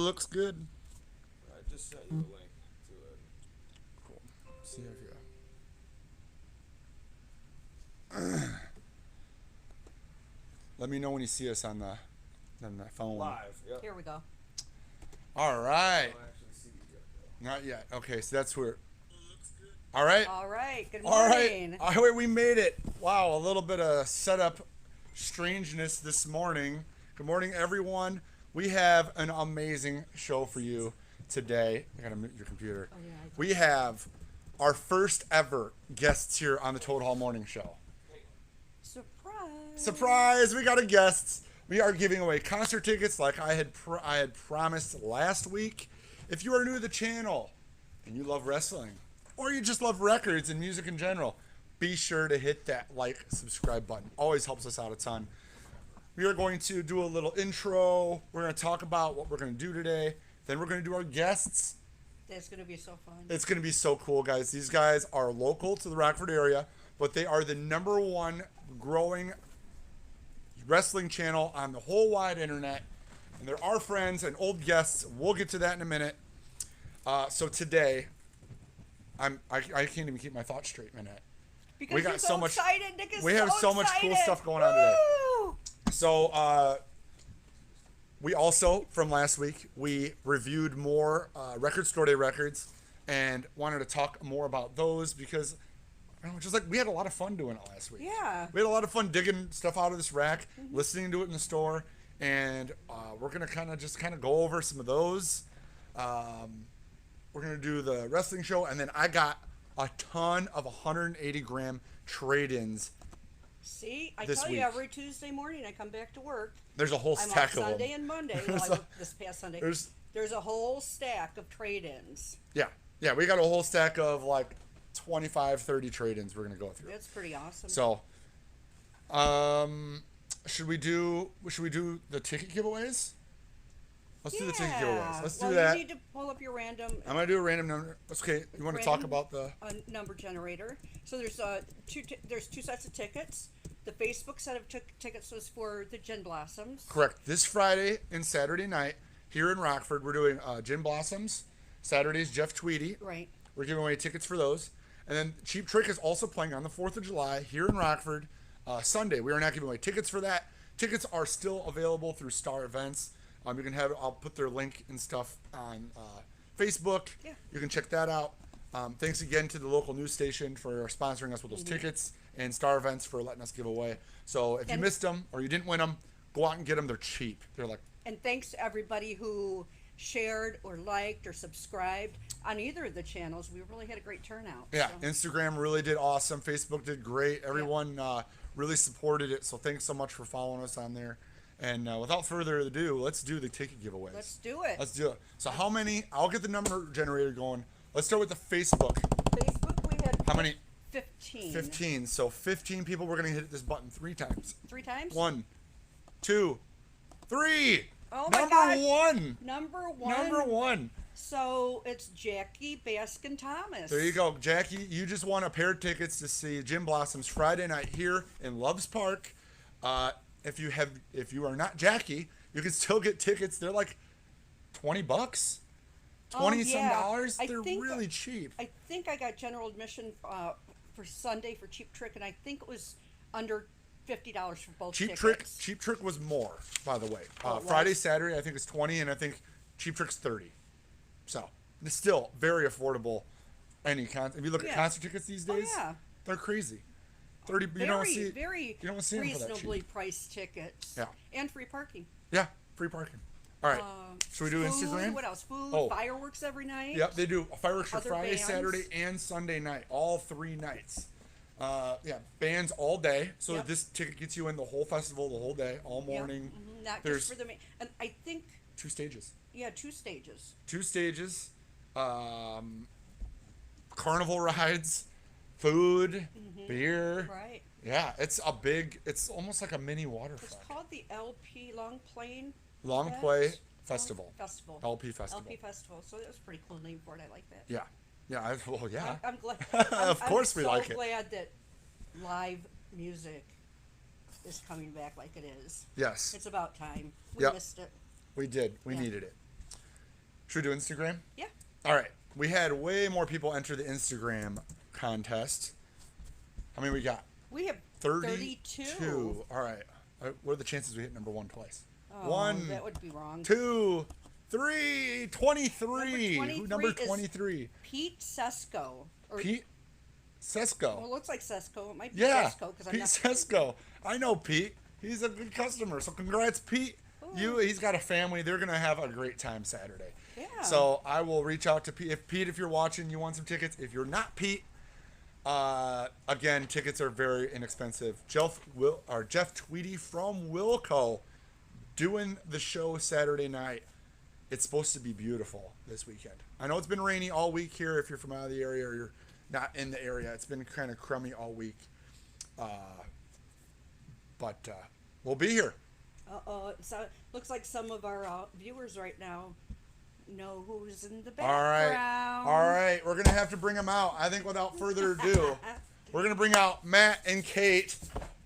looks good. I just sent you a link to it. Cool. See if you. Let me know when you see us on the phone. Live. Yep. Here we go. All I right. don't actually see it yet, though. Not yet. Okay, so that's where. All right. All right. Good All morning. right. All right, we made it. Wow, a little bit of setup strangeness this morning. Good morning, everyone. We have an amazing show for you today. I gotta mute your computer. Oh, yeah, I do. We have our first ever guests here on the Toad Hall Morning Show. Surprise. Surprise! We got a guest. We are giving away concert tickets like I had promised last week. If you are new to the channel and you love wrestling, or you just love records and music in general, be sure to hit that like, subscribe button. Always helps us out a ton. We are going to do a little intro. We're going to talk about what we're going to do today. Then we're going to do our guests. That's going to be so fun. It's going to be so cool, guys. These guys are local to the Rockford area, but they are the #1 growing wrestling channel on the whole wide internet. And they're our friends and old guests. We'll get to that in a minute. So today, I can't even keep my thoughts straight, Minette. Because we got you're so much- excited. Nick is we have so much cool excited. stuff going on today. Woo! So we also, from last week, we reviewed more Record Store Day records and wanted to talk more about those because, I don't know, just like we had a lot of fun doing it last week. Yeah. We had a lot of fun digging stuff out of this rack, listening to it in the store, and we're going to kind of go over some of those. We're going to do the wrestling show, and then I got a ton of 180-gram trade-ins. See, I This tell week. you, every Tuesday morning I come back to work. There's a whole I'm stack off of Sunday them. and Monday. There's Well, a- I worked this past Sunday. There's There's a whole stack of trade-ins. Yeah, we got a whole stack of like 25, 30 trade-ins we're gonna go through. That's pretty awesome. So, should we do the ticket giveaways? Let's do the ticket giveaways. Let's do that. You need to pull up your random I'm gonna do a random number. Okay, you want to talk about the? number generator. So there's there's two sets of tickets. The Facebook set of tickets was for the Gin Blossoms. Correct. This Friday and Saturday night here in Rockford, we're doing Gin Blossoms. Saturday's Jeff Tweedy. Right. We're giving away tickets for those. And then Cheap Trick is also playing on the 4th of July here in Rockford. Sunday, we are not giving away tickets for that. Tickets are still available through Star Events. You can have, I'll put their link and stuff on Facebook. Yeah. You can check that out. Thanks again to the local news station for sponsoring us with those tickets, and Star Events for letting us give away. So if you missed them or you didn't win them, go out and get them. They're cheap. They're like, And thanks to everybody who shared or liked or subscribed on either of the channels. We really had a great turnout. yeah, So. Instagram really did awesome. Facebook did great. Everyone really supported it. So thanks so much for following us on there. And without further ado, let's do the ticket giveaways. Let's do it. Let's do it. So how many? I'll get the number generator going. Let's start with the Facebook. Facebook, we had How many? 15. 15. So 15 people. We're gonna hit this button 3 times. 3 times? 1, 2, 3. Oh my Number gosh. 1. Number 1. Number 1. So it's Jackie Baskin Thomas. There you go, Jackie. You just won a pair of tickets to see Gin Blossoms Friday night here in Loves Park. If you are not Jackie, you can still get tickets. They're like $20, $20 dollars. They're really cheap. I think I got general admission for Sunday for Cheap Trick, and I think it was under $50 for both Cheap tickets. Cheap Trick was more, by the way. Oh, it Friday, was? Saturday, I think it's 20, and I think Cheap Trick's 30. So it's still very affordable. If you look at Yeah. concert tickets these days, yeah. they're crazy. 30. Very, you don't see. very you don't see them for that reasonably cheap. priced tickets. Yeah. And free parking. Yeah, free parking. All right. Should we do Food, Instagram? What else? Food, Oh. fireworks every night. Yep, they do fireworks for Other Friday, bands? Saturday, and Sunday night. All 3 nights. Yeah, bands all day. So Yep. this ticket gets you in the whole festival, the whole day, all Yeah. morning. Not There's just for the and I think 2 stages. 2 stages. 2 stages. Carnival rides, food, beer. Right. Yeah, it's almost like a mini It's waterfront. called the LP Long Plain Long Fest? Play Festival. Festival. LP Festival. LP Festival. So that was a pretty cool name for it. I like that. Yeah. Yeah, well, yeah. I'm glad. Of course we like it. I'm so glad that live music is coming back like it is. Yes, It's about time. We Yep. missed it. we did. We Yeah. needed it. Should we do Instagram? Yeah. All right. We had way more people enter the Instagram contest. How many we got? We have 32. 32. All right. What are the chances we hit number 1 twice? Oh, 1, that would be wrong. 2, 3, 23. Number 23? Is Pete Sesko. Or, Pete Sesko. Well, it looks like Sesko. It might be Yeah, Sesko because I'm Pete not. Sesko. I know Pete. He's a good customer. So congrats, Pete. He's got a family. They're gonna have a great time Saturday. Yeah. So I will reach out to Pete. If you're watching, you want some tickets. If you're not Pete, again, tickets are very inexpensive. Jeff Tweedy from Wilco doing the show Saturday night. It's supposed to be beautiful this weekend. I know it's been rainy all week here. If you're from out of the area or you're not in the area, it's been kind of crummy all week. But we'll be here. Uh-oh. So looks like some of our viewers right now know who's in the All right. background. All right. We're going to have to bring them out. I think without further ado, we're going to bring out Matt and Kate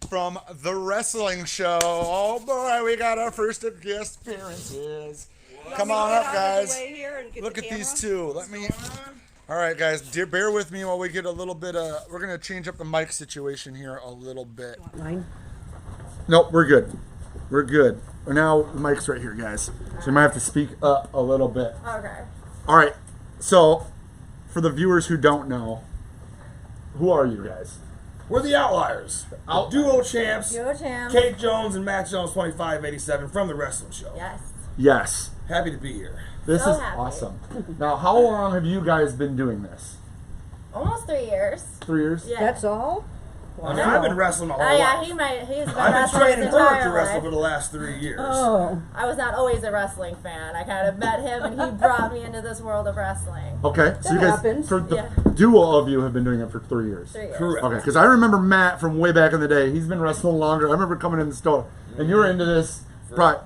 from The Wrestling Show. Oh, boy. We got our first guest appearances. Come on up, guys. Look at these two. Let me... All right, guys. Bear with me while we get a little bit of... We're going to change up the mic situation here a little bit. Mine? Nope, we're good. We're good. Now the mic's right here, guys. So you might have to speak up a little bit. Okay. All right. So, for the viewers who don't know, who are you guys? We're the Outliers. Duo champs. Duo champs. Kate Jones and Max Jones 2587 from The Wrestling Show. Yes. Yes. Happy to be here. This So is happy. awesome. Now, how long have you guys been doing this? Almost 3 years. 3 years? Yeah. That's all? I mean, I've been wrestling my whole Oh yeah, life. he's been I've been wrestling his training Bert entire to wrestle life. for the last 3 years. Oh. I was not always a wrestling fan. I kind of met him and he brought me into this world of wrestling. Okay. So That you guys, happens. for the Yeah. duo of you have been doing it for 3 years. 3 years. Correct. Okay, because I remember Matt from way back in the day. He's been wrestling longer. I remember coming in the store, and you were into this.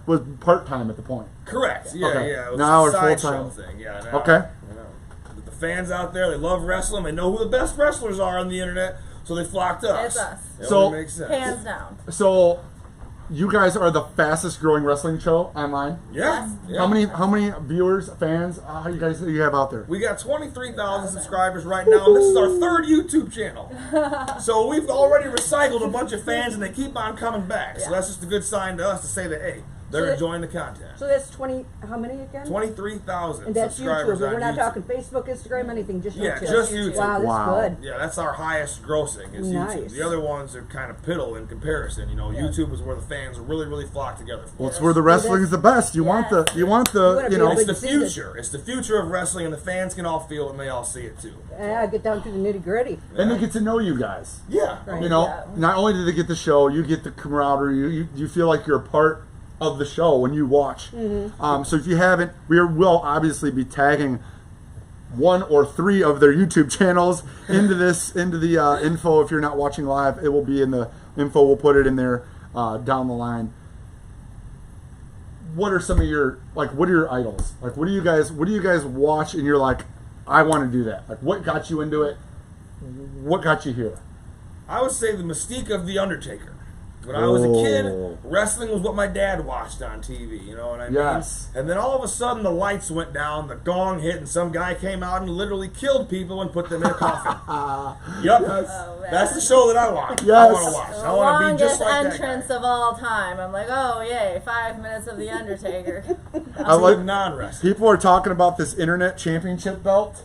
Was part time at the point. Correct. Yeah, Okay. yeah. It was Now a it's sideshow full-time. thing. Yeah. Now, Okay. You know, the fans out there, they love wrestling. They know who the best wrestlers are on the internet, so they flock to us. It's us. It So- only makes sense. Hands down. So, you guys are the fastest growing wrestling show online. Yeah. yeah. How many viewers, fans? How you guys do you have out there? We got 23,000 subscribers right now, and this is our 3rd YouTube channel. So we've already recycled a bunch of fans, and they keep on coming back. So Yeah. that's just a good sign to us to say that, hey, they're So enjoying the content. So that's 20, how many again? 23,000 And that's subscribers YouTube. on We're not YouTube. talking Facebook, Instagram, anything, just Yeah, YouTube. just YouTube. Wow, that's Wow. good. Yeah, that's our highest grossing is YouTube. Nice. The other ones are kind of piddle in comparison. You know, Yeah. YouTube is where the fans really, really flock together. Well, it's where the wrestling's the best. You want the, you wanna you be know. a It's big the season. future. It's the future of wrestling, and the fans can all feel it and they all see it too. Yeah, get down to the nitty gritty. And they get to know you guys. Yeah. Right. You know, Yeah. not only do they get the show, you get the camaraderie. You feel like you're a part of the show when you watch. So if you haven't, will obviously be tagging 1 or 3 of their YouTube channels into the info. If you're not watching live, it will be in the info. We'll put it in there down the line. What are some of your what are your idols? What do you guys watch and you're like, I want to do that? What got you into it? What got you here? I would say the mystique of The Undertaker. When I was a kid, Oh. wrestling was what my dad watched on TV, you know what I mean? Yes. And then all of a sudden the lights went down, the gong hit, and some guy came out and literally killed people and put them in a coffin. Yep. Oh, man. That's the show that I want. I Yes. want to watch. The I want to be just longest like that entrance guy. of all time. I'm like, oh yay, 5 minutes of The Undertaker. I like non-wrestling. people are talking about this internet championship belt.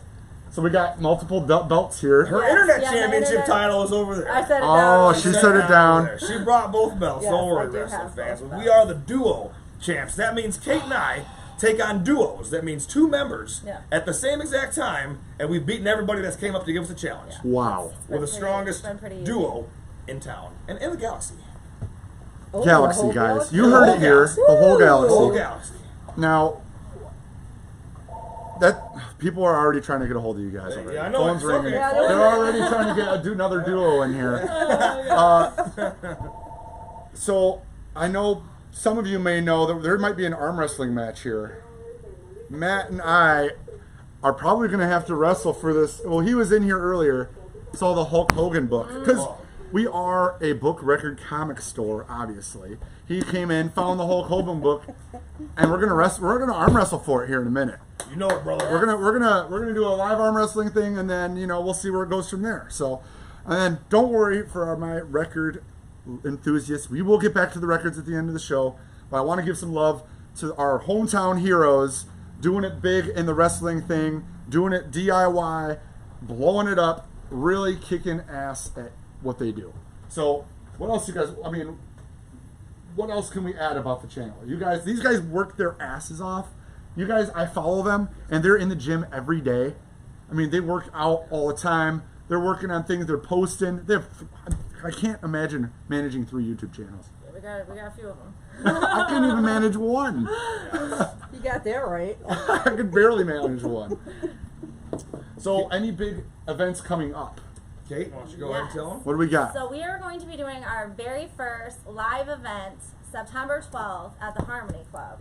So we got multiple belts here. Her Yes, internet yeah, my championship internet- title is over there. I set it Oh, down. she set it down. Over there. She brought both belts. Yes, Don't worry, I do wrestling have fans. both We belts. are the duo champs. That means Kate and I take on duos. That means 2 members Yeah. at the same exact time, and we've beaten everybody that's came up to give us a challenge. Wow. We're the It's strongest been pretty easy. duo in town and in the galaxy. Oh, Galaxy, the whole guys. galaxy? You The heard whole it here. galaxy. The whole The galaxy. whole galaxy. Now, that people are already trying to get a hold of you guys already. Yeah, I know. Phone's It's ringing. okay. Yeah, They're already trying to do another duo in here. So I know some of you may know that there might be an arm wrestling match here. Matt and I are probably going to have to wrestle for this. Well, he was in here earlier, saw the Hulk Hogan book because we are a book record comic store. Obviously, he came in, found the Hulk Hogan book, and we're gonna arm wrestle for it here in a minute. You know it, brother. We're gonna do a live arm wrestling thing, and then we'll see where it goes from there. So, and then don't worry for my record enthusiasts. We will get back to the records at the end of the show, but I want to give some love to our hometown heroes doing it big in the wrestling thing, doing it DIY, blowing it up, really kicking ass at what they do. So, what else, you guys? I mean, what else can we add about the channel? These guys work their asses off. You guys, I follow them, and they're in the gym every day. I mean, they work out all the time. They're working on things. They're posting. I can't imagine managing 3 YouTube channels. Yeah, we got a few of them. I can't even manage one. You got that right. I could barely manage one. So, any big events coming up? Kate, why don't you go ahead and tell them? What do we got? So we are going to be doing our very first live event September 12th at the Harmony Club.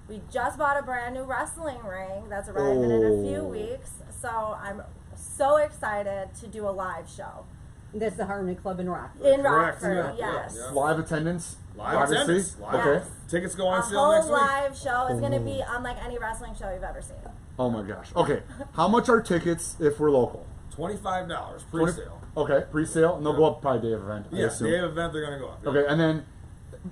We just bought a brand new wrestling ring that's arriving in a few weeks. So I'm so excited to do a live show. That's the Harmony Club in Rockford. In Correct. Rockford, Yeah. yes. Yeah. Live attendance? Live attendance. Live. Okay. Tickets go on A sale next whole week. live show is going to be unlike any wrestling show you've ever seen. Oh my gosh. Okay. How much are tickets if we're local? $25 pre-sale. Okay, pre-sale, and they'll go up by day of event. I Yes, assume. day of event they're gonna go up. Okay, and then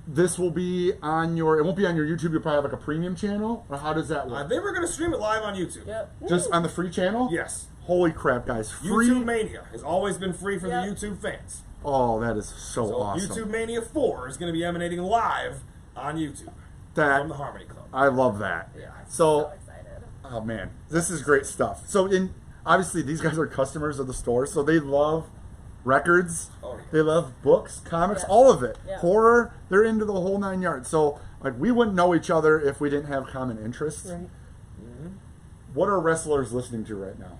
this will be on your. It won't be on your YouTube. You'll probably have like a premium channel, or how does that work? They were gonna stream it live on YouTube. Yep. Just on the free channel? Yes. Holy crap, guys! Free. YouTube Mania has always been free for Yep. the YouTube fans. Oh, that is so So awesome. YouTube Mania 4 is gonna be emanating live on YouTube That from the Harmony Club. I love that. Yeah. So, So excited. oh man, this is great stuff. So, obviously these guys are customers of the store, so they love records. Oh, yeah. They love books, comics, Yeah. all of it. Yeah. Horror. They're into the whole 9 yards. So, like, we wouldn't know each other if we didn't have common interests. Right. What are wrestlers listening to right now?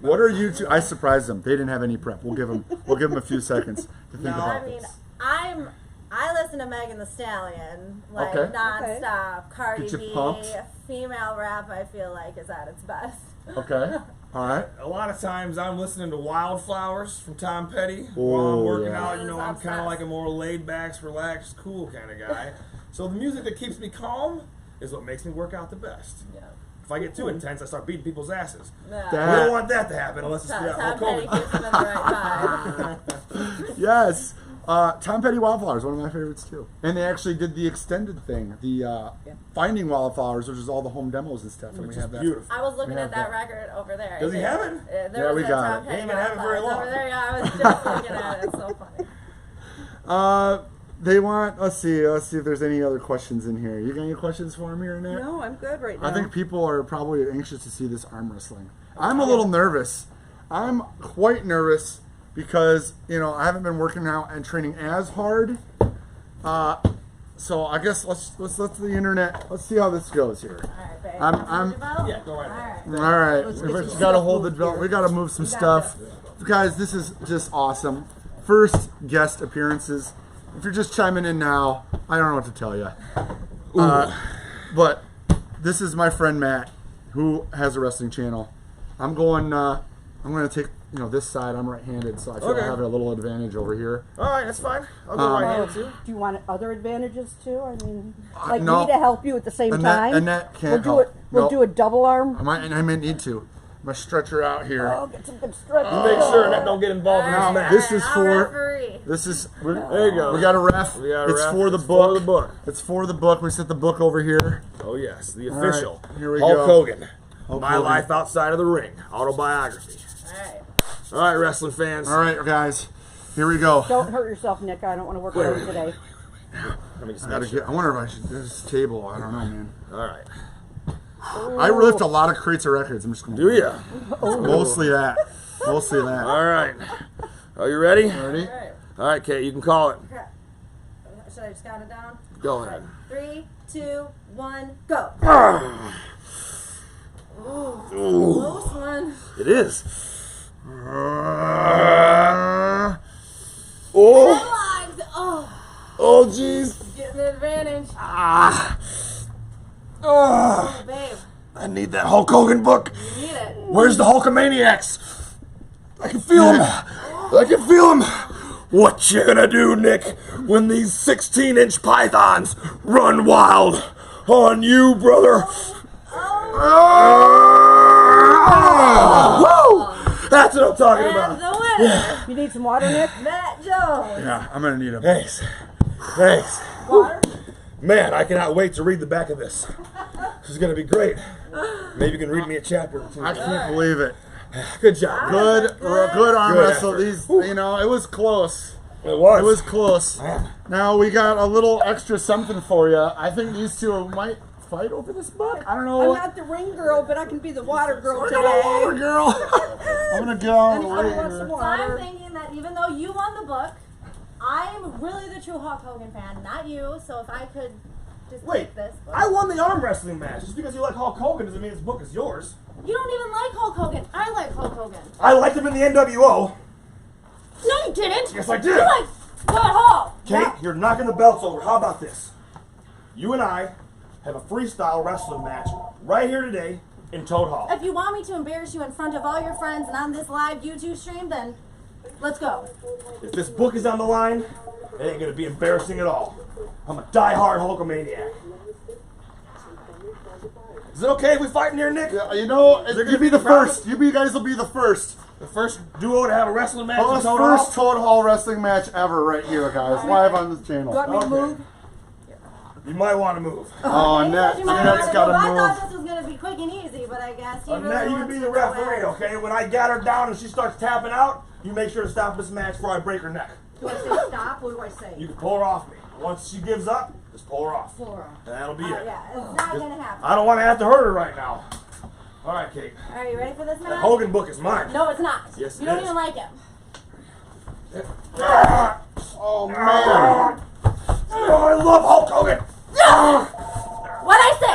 What are you two? I surprised them. They didn't have any prep. We'll give them a few seconds to think No. about I mean, this. I listen to Megan Thee Stallion like Okay. nonstop. Cardi Get you B, pumped? female rap. I feel like is at its best. Okay. All right. A lot of times I'm listening to Wildflowers from Tom Petty while I'm working yeah. out. You know, I'm kind of like a more laid back, relaxed, cool kind of guy. So the music that keeps me calm is what makes me work out the best. Yeah. If I get too intense, I start beating people's asses. Yeah. We don't want that to happen unless it's Tom Hulk Petty Hogan. keeps them in the right vibe. Yes. Tom Petty Wildflowers, one of my favorites too. And they actually did the extended thing, the Finding Wildflowers, which is all the home demos and stuff. And Which we is have that. beautiful. I was looking We at have that record over there. Does he have it? There Yeah, was we a got Tom it. Petty Ain't gonna have it very Wildflowers long. over there. Yeah, I was just looking at it. It's so funny. They want. Let's see if there's any other questions in here. You got any questions for me or not? No, I'm good right now. I think people are probably anxious to see this arm wrestling. I'm a little nervous. I'm quite nervous because I haven't been working out and training as hard. So I guess let's let the internet. Let's see how this goes here. All right, babe. I'm Yeah, go right ahead. All right. All right. Let's We get just some got to stuff hold the moved drill. here. We got to move some got stuff. Guys, this is just awesome. First guest appearances. If you're just chiming in now, I don't know what to tell you. But this is my friend Matt, who has a wrestling channel. I'm going to take this side. I'm right-handed, so I feel Okay. I have a little advantage over here. All right, that's fine. I'll go right-handed too. Do you want other advantages too? I mean, like no. me to help you at the same Annette- time. Annette can't we'll do help. it. We'll Nope. do a double arm. I might need to. I'm going to stretch her out here. Oh, get some good stretch. Make sure that don't get involved in Now, this match. this is I'll for. referee. This is. There you go. We got a ref. We got a it's ref. for the It's book. for the book. It's for the book. We set the book over here. Oh yes, the right, official here we Hulk go. Hogan. Hulk My Hogan. Life Outside of the Ring autobiography. All right. All right, wrestling fans. All right, guys. Here we go. Don't hurt yourself, Nick. I don't want to work hard today. Let me just I gotta make sure. get. I wonder if I should. This table. I don't know, man. All right. I lift a lot of crates of records. I'm just gonna. Do ya? Mostly that. Mostly that. All right. Are you ready? Ready? All right. All right, Kate, you can call it. Okay. Should I just count it down? Go ahead. 3, 2, 1, go. Ooh, close one. It is. Oh, Headlocks. Oh, oh, jeez. getting the advantage. Oh, Babe, I need that Hulk Hogan book. you need it. Where's the Hulkamaniacs? I can feel him. I can feel him. What you gonna do, Nick, when these 16-inch pythons run wild on you, brother? Oh, Woo! That's what I'm talking And about. the winner, You need some water, Nick? Matt Jones. Yeah, I'm gonna need a. Thanks. Thanks. Water? Man, I cannot wait to read the back of this. This is gonna be great. Maybe you can read me a chapter or two. I can't believe it. Good job. Good arm Good wrestle. effort. These, you know, it was close. It was. It was close. Man. Now we got a little extra something for you. I think these two might fight over this book. I don't know. I'm not the ring girl, but I can be the water girl We're today. gonna water girl. I'm gonna get on the Anybody want some ring. So I'm water? thinking that even though you won the book, I'm really the true Hulk Hogan fan, not you. So if I could just Wait, take this book. I won the arm wrestling match. Just because you like Hulk Hogan doesn't mean his book is yours. You don't even like Hulk Hogan. I like Hulk Hogan. I liked him in the NWO. No, you didn't. Yes, I did. You like Scott Hall. Kate, you're knocking the belts over. How about this? You and I have a freestyle wrestling match right here today in Toad Hall. If you want me to embarrass you in front of all your friends and on this live YouTube stream, then let's go. If this book is on the line, it ain't gonna be embarrassing at all. I'm a die-hard Hulkamaniac. Is it okay if we fight in here, Nick? Yeah, you know, there gonna you be be the the crowd? first. You guys will be the first. The first duo to have a wrestling match in First Toad Hall? Toad Hall wrestling match ever right here, guys. Live on the channel. You want me to Okay. move? You might want to move. Oh, Annette, You might Annette's not- got I to thought move. this was gonna be quick and easy, but I guess you Annette, really you want can be to the go referee, in. okay? When I get her down and she starts tapping out, you make sure to stop this match before I break her neck. Do I say stop? What do I say? You can pull her off me. Once she gives up, just pull her off. Pull her off. And that'll be it. Yeah, it's not gonna happen. I don't want to have to hurt her right now. All right, Kate. Are you ready for this That match? Hogan book is mine. No, it's not. Yes, you it don't is. even like him. Oh, man. Oh, I love Hulk Hogan. What'd I say?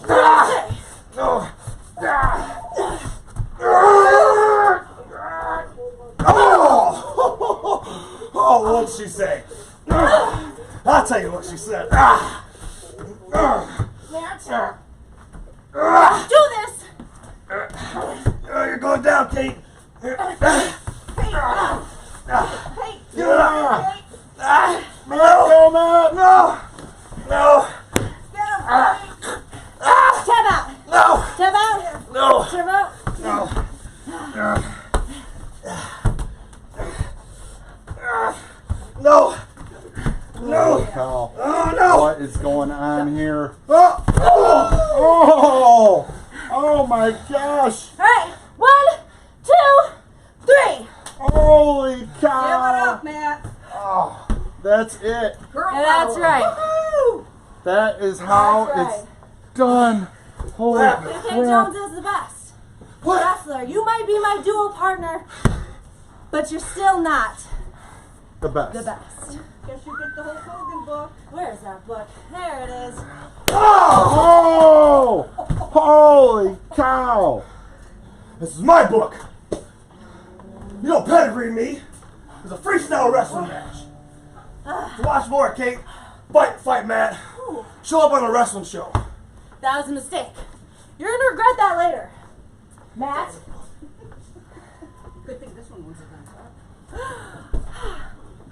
What'd I say? No. Oh, what'd she say? I'll tell you what she said. Do this. You're going down, Kate. Hey, Give it up. Go, Matt. No. No. get him. Tap out. No. Tap out. No. Tap out. No. No. No. Cow. Oh, no. What is going on here? Oh. Oh! Oh my gosh! All right. 1, 2, 3. Holy Give it cow! up, Matt. Oh, that's it. Girl And that's power. right. Woo-hoo. That is how That's right. it's done. Holy BK crap! Jones is the best wrestler. You might be my duo partner, but you're still not The best. the best. Guess you get the Hulk Hogan book. Where's that book? There it is. Oh! Holy cow! This is my book. You don't pedigree me. It's a freestyle wrestling match. So watch for it, Kate. Fight, Matt. Show up on a wrestling show. That was a mistake. You're gonna regret that later. Matt, Good thing this one wasn't done.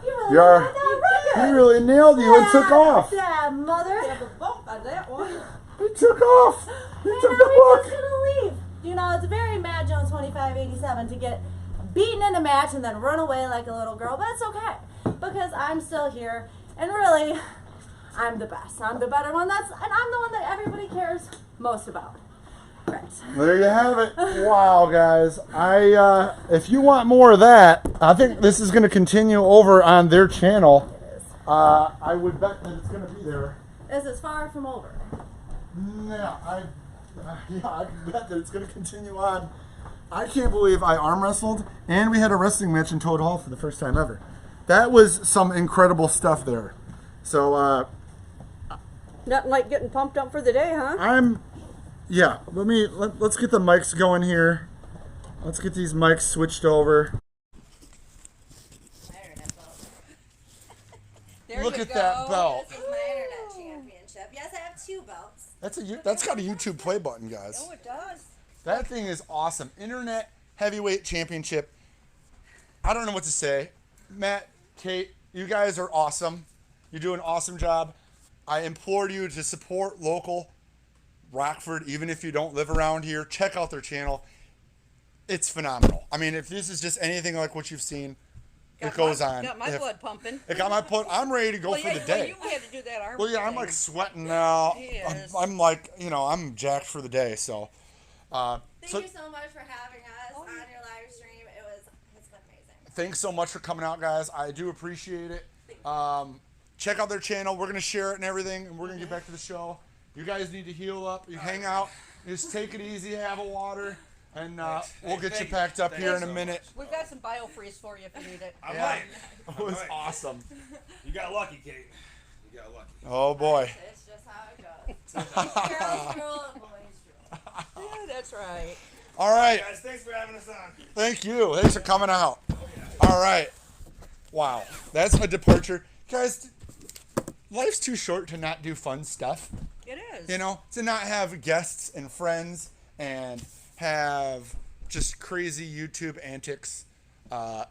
you really You're- got that He record. really nailed you and took off. Yeah, mother. Have a bump on that one. He took off. He And took now the he's just book. gonna leave. You know, it's very Matt Jones 2587 to get beaten in a match and then run away like a little girl, but it's okay because I'm still here and really, I'm the best. I'm the better one. And I'm the one that everybody cares most about. Right. There you have it. Wow, guys. If you want more of that, I think this is going to continue over on their channel. It is. I would bet that it's going to be there. This is far from over. Yeah, I bet that it's going to continue on. I can't believe I arm wrestled and we had a wrestling match in Toad Hall for the first time ever. That was some incredible stuff there. So Nothing like getting pumped up for the day, huh? let's get the mics going here. Let's get these mics switched over. There Look you at go. that belt. This is my internet championship. Yes, I have 2 belts. That's got a YouTube play button, guys. Oh, it does. That thing is awesome. Internet Heavyweight Championship. I don't know what to say. Matt, Kate, you guys are awesome. You do an awesome job. I implore you to support local Rockford, even if you don't live around here, check out their channel. It's phenomenal. I mean, if this is just anything like what you've seen, it goes on. Got my blood pumping. It got my blood. I'm ready to go for the day. Well, you had to do that arm. Well, yeah, I'm like sweating now. Yes. I'm like, I'm jacked for the day. So, Thank you so much for having us on your live stream. It's been amazing. Thanks so much for coming out, guys. I do appreciate it. Check out their channel. We're gonna share it and everything, and we're gonna get back to the show. You guys need to heal up. You hang out. Just take it easy. Have a water, and we'll get you packed up here in a minute. We've got some BioFreeze for you if you need it. I might. It was awesome. You got lucky, Kate. You got lucky. Oh boy. It's just how it goes. Girls rule and boys rule. Yeah, that's right. All right. Guys, thanks for having us on. Thank you. Thanks for coming out. All right. Wow. That's a departure. Guys, life's too short to not do fun stuff. It is. To not have guests and friends and have just crazy YouTube antics. That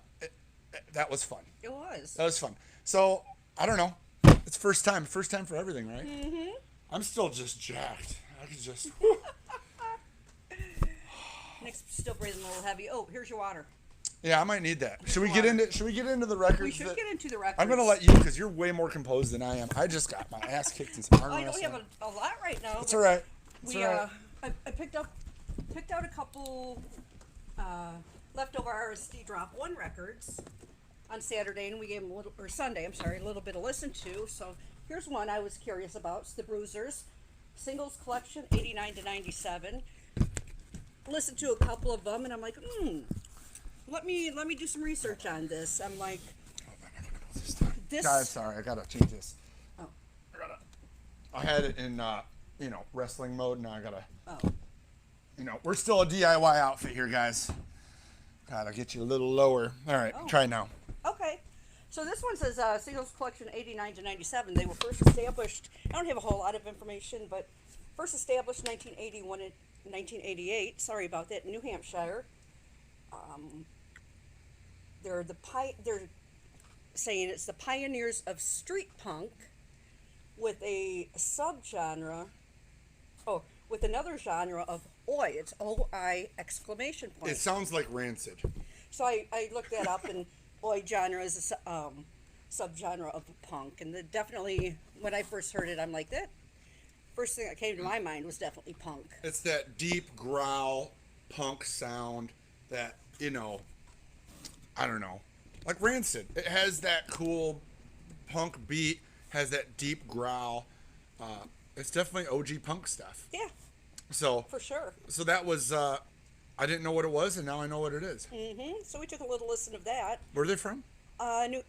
was fun. It was. That was fun. So, I don't know. It's first time for everything, right? Mm-hmm. I'm still just jacked. I could just... Nick's still breathing a little heavy. Oh, here's your water. Yeah, I might need that. Should we get into the records? We should get into the records. I'm gonna let you, because you're way more composed than I am. I just got my ass kicked in some arm I don't wrestling. have a lot right now. It's all right. I picked out a couple leftover RSD Drop 1 records on Saturday, and we gave them Sunday, a little bit to listen to. So here's one I was curious about. It's the Bruisers Singles Collection, 89 to 97. Listened to a couple of them, and I'm like, let me do some research on this. I'm like, this. Guys, sorry, I gotta change this. Oh. I had it in wrestling mode. Now I gotta. Oh. We're still a DIY outfit here, guys. Gotta get you a little lower. All right, try now. Okay. So this one says Singles Collection 89 to 97. They were first established. I don't have a whole lot of information, but first established 1981 and 1988. Sorry about that. New Hampshire. They're saying it's the pioneers of street punk with a subgenre. Oh, with another genre of oi. It's OI exclamation point. It sounds like Rancid. So I looked that up, and oi genre is a subgenre of punk, and definitely when I first heard it, I'm like that. First thing that came to my mind was definitely punk. It's that deep growl punk sound that I don't know, like Rancid. It has that cool punk beat, has that deep growl. It's definitely OG punk stuff. Yeah. So For sure. So that was I didn't know what it was, and now I know what it is. Mm-hmm. So we took a little listen of that. Where are they from?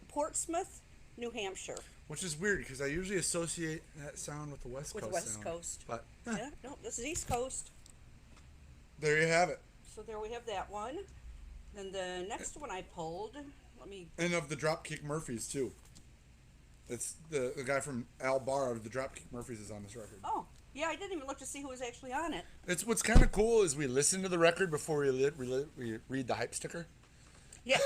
Portsmouth, New Hampshire. Which is weird because I usually associate that sound with the West Coast. With West sound. Coast. But Yeah, no, this is East Coast. there you have it. So there we have that one. Then the next one I pulled, And of the Dropkick Murphys too. It's the guy from Al Barr of the Dropkick Murphys is on this record. Oh, yeah, I didn't even look to see who was actually on it. It's what's kind of cool is we listen to the record before we read the hype sticker, Yeah.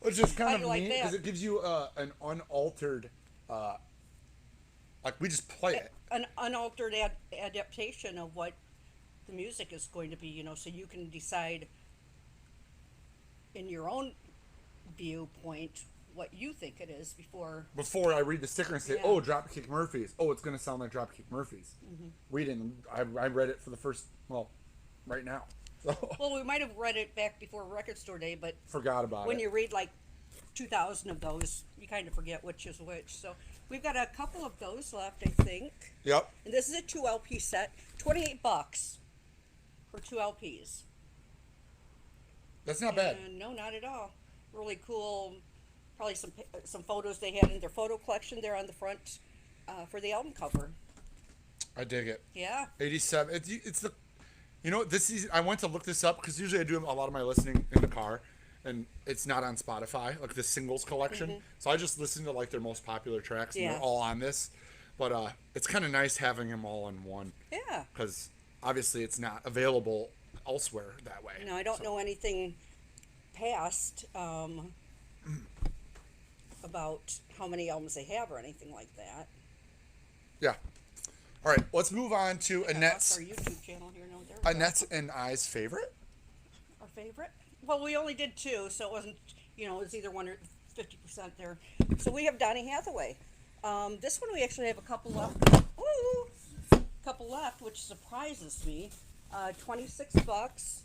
which is kind I of like neat that. because it gives you an unaltered, like we just play it. An unaltered adaptation of what the music is going to be, so you can decide in your own viewpoint what you think it is before. Before I read the sticker and say, Yeah. "Oh, Dropkick Murphys." Oh, it's gonna sound like Dropkick Murphys. Mm-hmm. We didn't. I read it for the first. Well, right now. So Well, we might have read it back before Record Store Day, but forgot about when it. you read like 2,000 of those, you kind of forget which is which. So we've got a couple of those left, I think. Yep. And this is a 2 LP set, $28 for 2 LPs. That's not bad. And no, not at all. Really cool. Probably some photos they had in their photo collection there on the front for the album cover. I dig it. Yeah. 87. It's the. This is. I went to look this up because usually I do a lot of my listening in the car, and it's not on Spotify, like the singles collection. Mm-hmm. So I just listen to like their most popular tracks, and Yeah. they're all on this. But it's kind of nice having them all in one Yeah. because obviously it's not available elsewhere that way. No, I don't know anything past about how many albums they have or anything like that. Yeah. All right, let's move on to That's Annette's our YouTube channel here. No, there we go. Annette's and I's favorite. Our favorite. Well, we only did 2, so it wasn't. It was either 1 or 50% there. So we have Donny Hathaway. This one we actually have a couple left. Ooh, couple left, which surprises me. $26.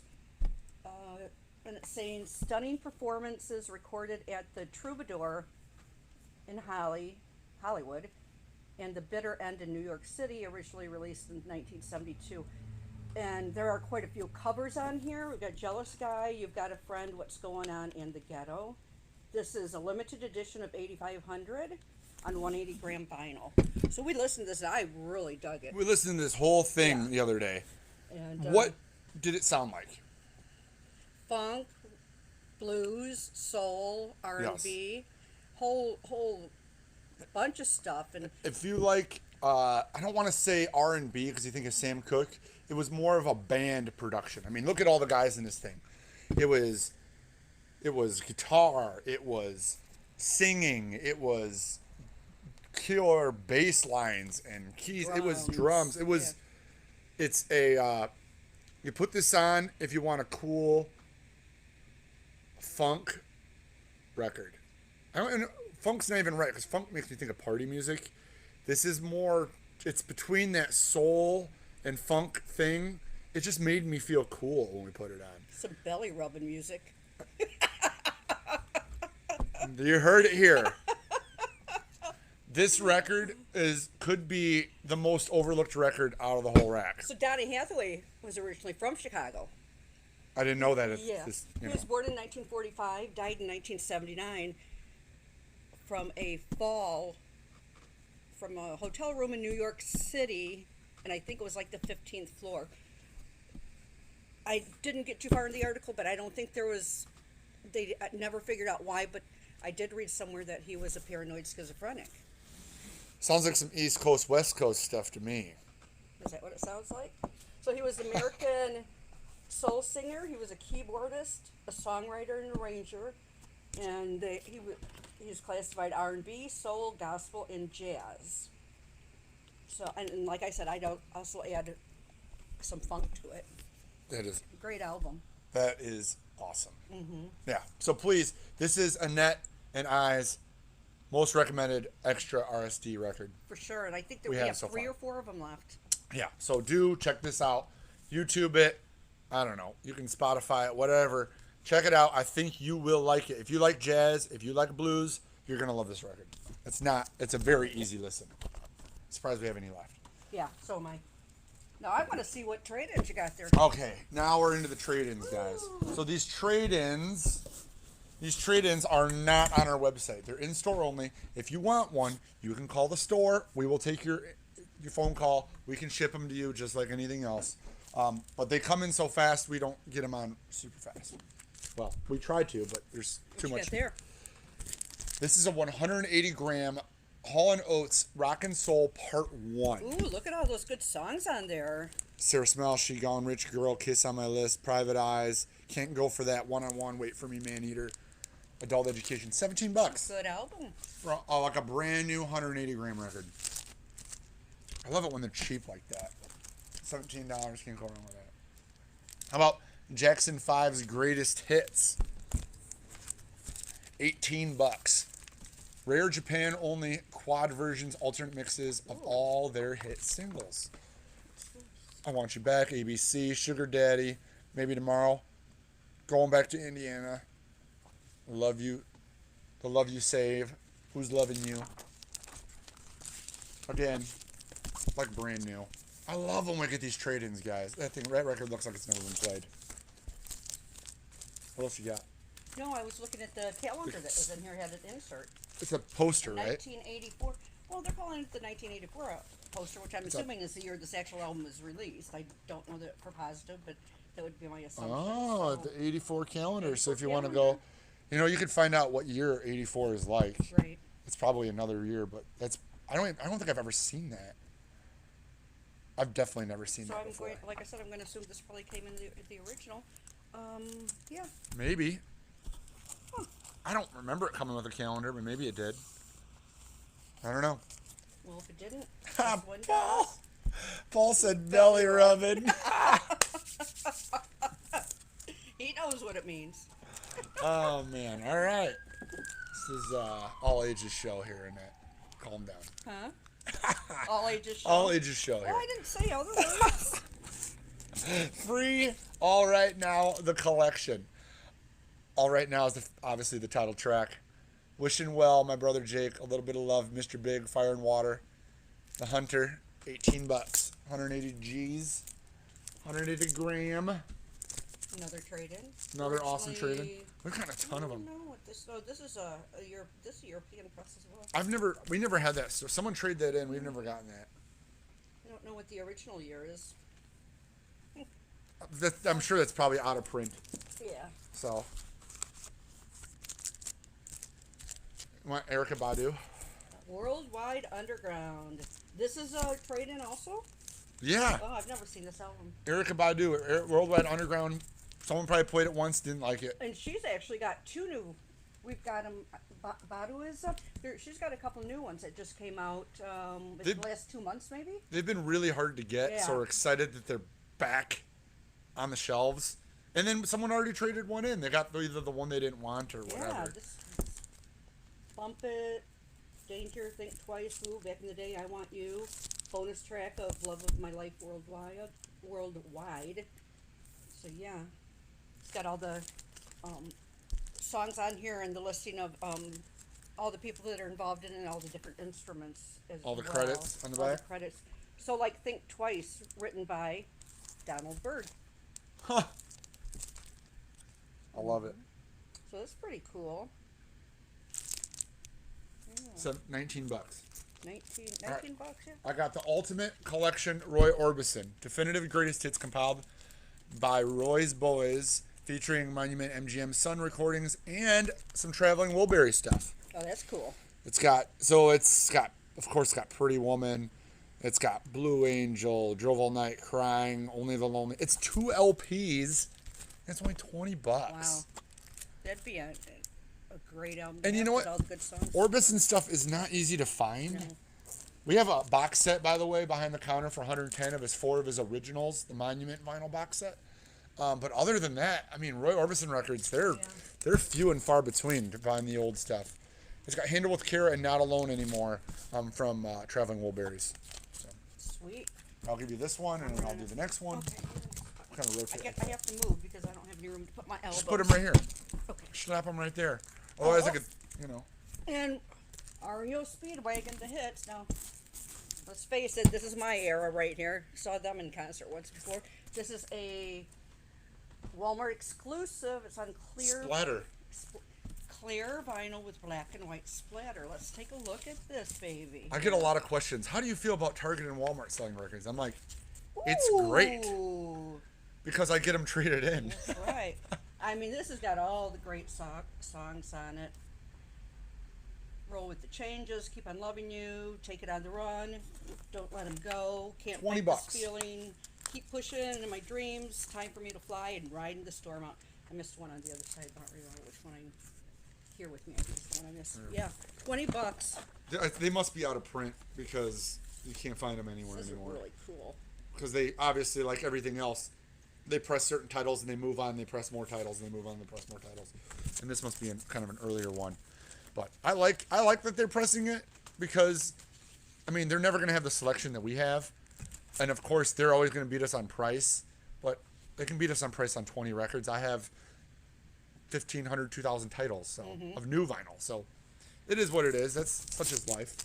And it's saying stunning performances recorded at the Troubadour in Hollywood, and the Bitter End in New York City, originally released in 1972. And there are quite a few covers on here. We've got Jealous Guy, You've Got a Friend, What's Going On, and The Ghetto. This is a limited edition of 8,500 on 180 gram vinyl. So we listened to this, and I really dug it. We listened to this whole thing the other day. And What did it sound like? funk, blues, soul, R&B, whole bunch of stuff. And If you like, I don't want to say R&B because you think of Sam Cooke. It was more of a band production. I mean, look at all the guys in this thing. It was guitar. It was singing. It was killer bass lines and keys. It was drums. It was. Yeah. It's a. You put this on if you want a cool funk record. I don't. Funk's not even right because funk makes me think of party music. This is more. It's between that soul and funk thing. It just made me feel cool when we put it on. some belly rubbing music. You heard it here. This record could be the most overlooked record out of the whole rack. So Donny Hathaway was originally from Chicago. I didn't know that. Yeah. He was born in 1945, died in 1979 from a fall from a hotel room in New York City, and I think it was like the 15th floor. I didn't get too far in the article, but I don't think they never figured out why, but I did read somewhere that he was a paranoid schizophrenic. Sounds like some East Coast, West Coast stuff to me. Is that what it sounds like? So he was an American soul singer. He was a keyboardist, a songwriter, and arranger. And he was classified R&B, soul, gospel, and jazz. So, and like I said, I don't also add some funk to it. That is Great album. That is awesome. Mm-hmm. Yeah. So please, this is Annette and I's most recommended extra RSD record. For sure. And I think that We we have have so 3 far. or 4 of them left. Yeah. So do check this out. YouTube it. I don't know. You can Spotify it, whatever. Check it out. I think you will like it. If you like jazz, if you like blues, you're going to love this record. It's a very easy listen. Surprised we have any left. Yeah, so am I. Now I want to see what trade-ins you got there. Okay, now we're into the trade-ins, guys. So these trade-ins are not on our website. They're in-store only. If you want one, you can call the store. We will take your phone call. We can ship them to you just like anything else. But they come in so fast, we don't get them on super fast. Well, we try to, but there's too much. Get there. This is a 180 gram Hall & Oates Rock and Soul Part 1. Ooh, look at all those good songs on there. Sarah Smell, She Gone Rich Girl, Kiss on My List, Private Eyes, Can't Go for That, One-on-One, Wait for Me, Man-Eater, Adult Education, $17. Good album. For like a brand new 180 gram record. I love it when they're cheap like that. $17, can't go wrong with that. How about Jackson 5's Greatest Hits? $18. Rare Japan only quad versions, alternate mixes of all their hit singles. I Want You Back, ABC, Sugar Daddy, Maybe Tomorrow, Going Back to Indiana, Love You, The Love You Save, Who's Loving You. Again, like brand new. I love when we get these trade-ins, guys. That record looks like it's never been played. What else you got? No, I was looking at the calendar that was in here, had an insert. It's a poster, right? 1984. Well, they're calling it the 1984 poster, which I'm assuming is the year this actual album was released. I don't know that for positive, but that would be my assumption. Oh, So, the 84 calendar. So if you 84 want to calendar. go, you could find out what year 84 is like. right. It's probably another year, but I don't think I've ever seen that. I've definitely never seen So that I'm before. going, like I said, I'm going to assume this probably came in the original. Yeah. Maybe. I don't remember it coming with a calendar, but maybe it did. I don't know. Well, if it didn't, Ah, this one Paul! does. Paul said belly rubbing. He knows what it means. Oh man! All right. This is all ages show here, isn't it? Calm down. Huh? All ages show. All ages show Oh, here. I didn't say other words. Free. All right now, the collection. All right now is obviously the title track. Wishing well, my brother Jake. A little bit of love, Mr. Big, Fire and Water. The Hunter, $18, 180 G's, 180 gram. Another trade-in. Another awesome trade-in. Fortunately, We've got a ton of I them. don't know what this. Oh, this is this is a European press as well. We never had that. So someone trade that in. We've never gotten that. I don't know what the original year is. I'm sure that's probably out of print. Yeah. So, you want Erica Badu? Worldwide Underground. This is a trade-in also. Yeah, Oh, I've never seen this album. Erica Badu, Worldwide Underground. Someone probably played it once, didn't like it. And she's actually got two new. We've got them. Badu is up there. She's got a couple new ones that just came out in They've- the last 2 months, maybe. They've been really hard to get, so Yeah. we're excited that they're back on the shelves. And then someone already traded one in. They got either the one they didn't want or Yeah, whatever. this Bump It, Danger, Think Twice, Woo, Back in the Day, I Want You, bonus track of Love of My Life Worldwide. So yeah, it's got all the songs on here and the listing of all the people that are involved in it and all the different instruments as All the well. credits on the All back? the credits. So like Think Twice, written by Donald Byrd. Huh. I love it. So that's pretty cool. So $19. 19 All right. bucks, yeah. I got the Ultimate Collection Roy Orbison. Definitive Greatest Hits compiled by Roy's Boys, featuring Monument MGM Sun recordings and some Traveling Wilbury stuff. Oh, that's cool. It's got, of course, it's got Pretty Woman. It's got Blue Angel, Drove All Night Crying, Only the Lonely. It's 2 LPs. It's only $20. Wow. That'd be a great album. And you know with what? All the good songs. Orbison stuff is not easy to find. We have a box set, by the way, behind the counter for 110 of his 4 of his originals, the Monument vinyl box set. But other than that, I mean, Roy Orbison records, they're few and far between to find the old stuff. It's got Handle with Care and Not Alone Anymore from Traveling Wilburys. So Sweet. I'll give you this one, and then I'll do the next one. Okay. Kind of rotate. I have to move because I don't have any room to put my elbows. Just put them right here. Okay. Slap them right there. Otherwise, I Oh. could, you know. And REO Speedwagon, the hits. Now, let's face it, this is my era right here. Saw them in concert once before. This is a Walmart exclusive. It's on Splatter. clear vinyl with black and white splatter. Let's take a look at this baby. I get a lot of questions. How do you feel about Target and Walmart selling records? I'm like, it's great Ooh, because I get them traded in. that's right. I mean, this has got all the great songs on it. Roll with the Changes, Keep on Loving You, Take It on the Run, Don't Let 'Em Go, Can't $20. Fight This Feeling, Keep Pushing in My Dreams, Time for Me to Fly, and Riding the Storm Out. I missed one on the other side. I don't remember which one I'm here with me. I think it's the one I missed. Yeah, $20. They must be out of print because you can't find them anywhere This is anymore. really cool. Because they obviously, like everything else, they press certain titles and they move on. They press more titles and they move on. They press more titles. And this must be kind of an earlier one. But I like that they're pressing it because, I mean, they're never going to have the selection that we have. And of course, they're always going to beat us on price. But they can beat us on price on 20 records. I have 1,500, 2,000 titles of new vinyl. So it is what it is. That's such is life.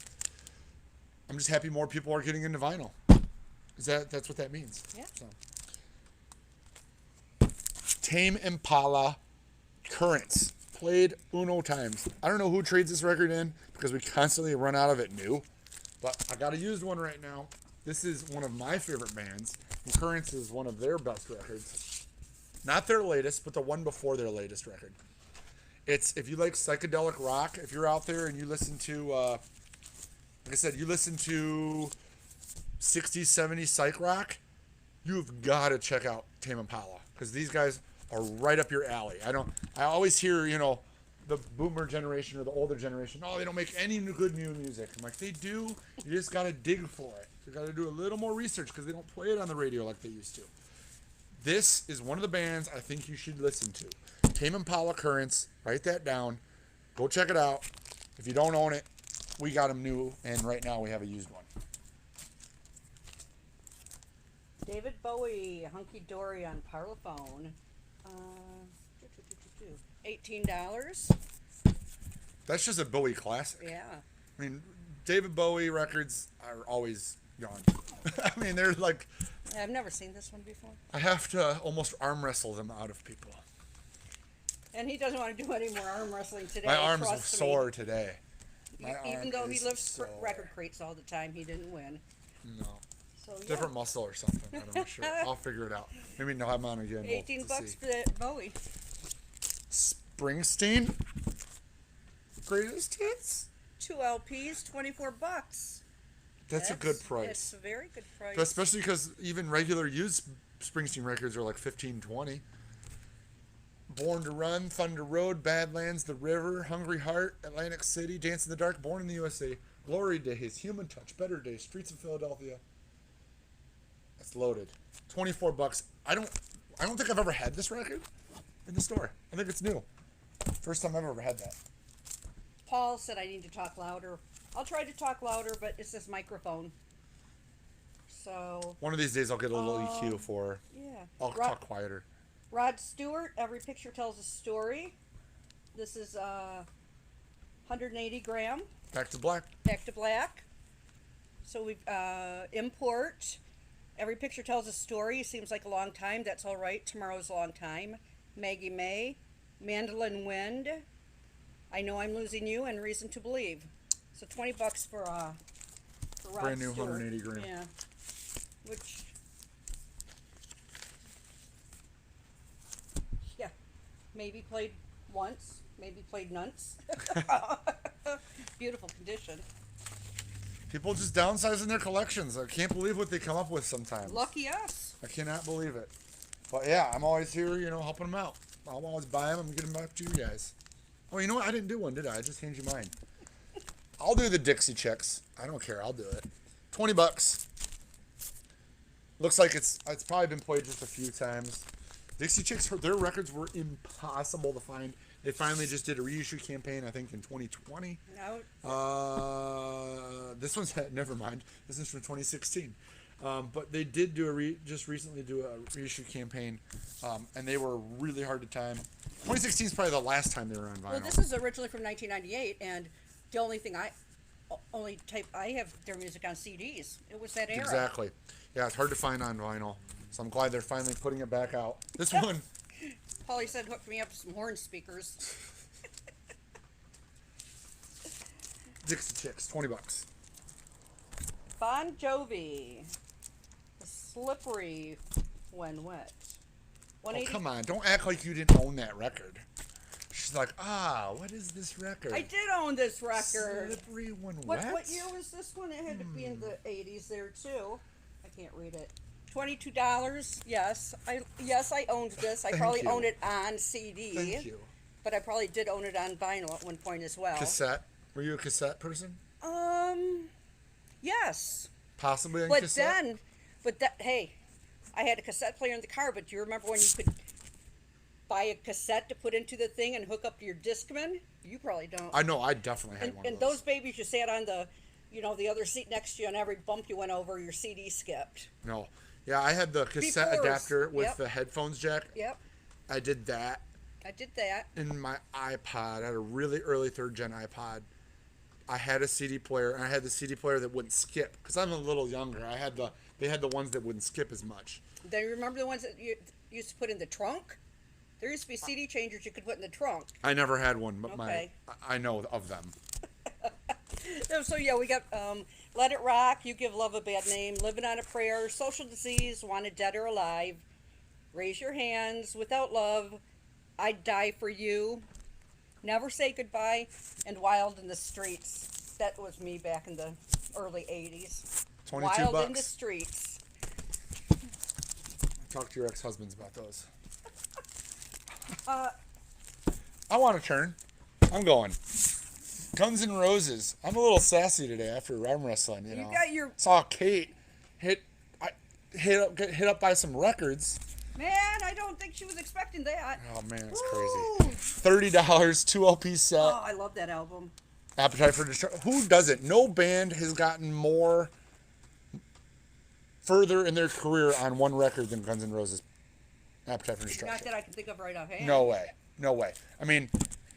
I'm just happy more people are getting into vinyl. That's what that means. Yeah. So. Tame Impala Currents. Played uno times. I don't know who trades this record in because we constantly run out of it new. But I got a used one right now. This is one of my favorite bands. And Currents is one of their best records. Not their latest, but the one before their latest record. It's, if you like psychedelic rock, if you're out there and you listen to, like I said, you listen to 60s, 70s psych rock, you've got to check out Tame Impala because these guys are right up your alley. I always hear, the boomer generation or the older generation, oh, they don't make any good new music. I'm like, they do. You just got to dig for it. So you got to do a little more research because they don't play it on the radio like they used to. This is one of the bands I think you should listen to. Tame Impala Currents. Write that down. Go check it out. If you don't own it, we got them new, and right now we have a used one. David Bowie, Hunky Dory on Parlophone. $18. That's just a Bowie classic. Yeah. I mean, David Bowie records are always gone. I mean, they're like, I've never seen this one before. I have to almost arm wrestle them out of people. And he doesn't want to do any more arm wrestling today. My arms are trust me. sore today. My Even arm though he is lifts sore. record crates all the time, he didn't win. No. So yeah. Different muscle or something. I'm not sure. I'll figure it out. Maybe no, I'm on again. 18 bucks see. for that Bowie. Springsteen. Greatest hits. 2 LPs, 24 bucks. That's a good price. It's a very good price. Especially because even regular used Springsteen records are like $15, $20. Born to Run, Thunder Road, Badlands, The River, Hungry Heart, Atlantic City, Dance in the Dark, Born in the USA, Glory Days, Human Touch, Better Days, Streets of Philadelphia. That's loaded. 24 bucks. I don't think I've ever had this record in the store. I think it's new. First time I've ever had that. Paul said I need to talk louder. I'll try to talk louder, but it's this microphone. So. One of these days I'll get a little EQ for. Yeah. I'll talk quieter. Rod Stewart, Every Picture Tells a Story. This is 180 gram. Back to Black. Back to Black. So we've import. Every Picture Tells a Story. Seems like a long time. That's all right. Tomorrow's a long time. Maggie May. Mandolin Wind. I Know I'm Losing You, and Reason to Believe. So 20 bucks for Rod Brand new Stewart. 180 gram. Yeah. Which. Yeah. Maybe played once. Maybe played nonce. Beautiful condition. People just downsizing their collections. I can't believe what they come up with sometimes. Lucky us. I cannot believe it. But yeah, I'm always here, helping them out. I'll always buy them and get them back to you guys. Oh, you know what? I didn't do one, did I? I just handed you mine. I'll do the Dixie Chicks. I don't care. I'll do it. 20 bucks. Looks like it's probably been played just a few times. Dixie Chicks, their records were impossible to find. They finally just did a reissue campaign, I think, in 2020. No. This one's never mind. This is from 2016. But they did do just recently do a reissue campaign, and they were really hard to time. 2016 is probably the last time they were on vinyl. Well, this is originally from 1998, and the only type I have their music on CDs. It was that era. Exactly. Yeah, it's hard to find on vinyl. So I'm glad they're finally putting it back out. This one. Paulie said hook me up with some horn speakers. Dixie Chicks, 20 bucks. Bon Jovi, Slippery When Wet. Oh, 180. come on. Don't act like you didn't own that record. She's like, what is this record? I did own this record. Slippery When What Wet? year was this one? It had to be in the 80s there too. I can't read it. $22. Yes, I owned this. I probably you. owned it on CD. Thank you. But I probably did own it on vinyl at one point as well. Cassette. Were you a cassette person? Yes. Possibly on But cassette? hey, I had a cassette player in the car, but do you remember when you could buy a cassette to put into the thing and hook up to your Discman? You probably don't. I know, I definitely had one And of those. those babies, you sat on the other seat next to you, and every bump you went over, your CD skipped. No. Yeah, I had the cassette Before, adapter with yep. the headphones jack. Yep, I did that. I did that. In my iPod, I had a really early 3rd gen iPod. I had a CD player, and I had the CD player that wouldn't skip. Because I'm a little younger. They had the ones that wouldn't skip as much. Then you remember the ones that you used to put in the trunk? There used to be CD changers you could put in the trunk. I never had one, but Okay. I know of them. So yeah, we got Let It Rock, You Give Love a Bad Name, Living on a Prayer, Social Disease, Wanted Dead or Alive, Raise Your Hands, Without Love, I'd Die for You, Never Say Goodbye, and Wild in the Streets. That was me back in the early 80s. 22 Wild bucks. in the Streets. Talk to your ex-husbands about those. I want to turn. I'm going. Guns N' Roses. I'm a little sassy today after arm wrestling. You know, got your saw Kate hit up by some records. man. I don't think she was expecting that. Oh man, it's Woo! crazy. $30, 2 LP set. Oh, I love that album. Appetite for Destruction. Who doesn't? No band has gotten more further in their career on one record than Guns N' Roses. Appetite for Not Destruction. that I can think of right offhand. No way. No way. I mean,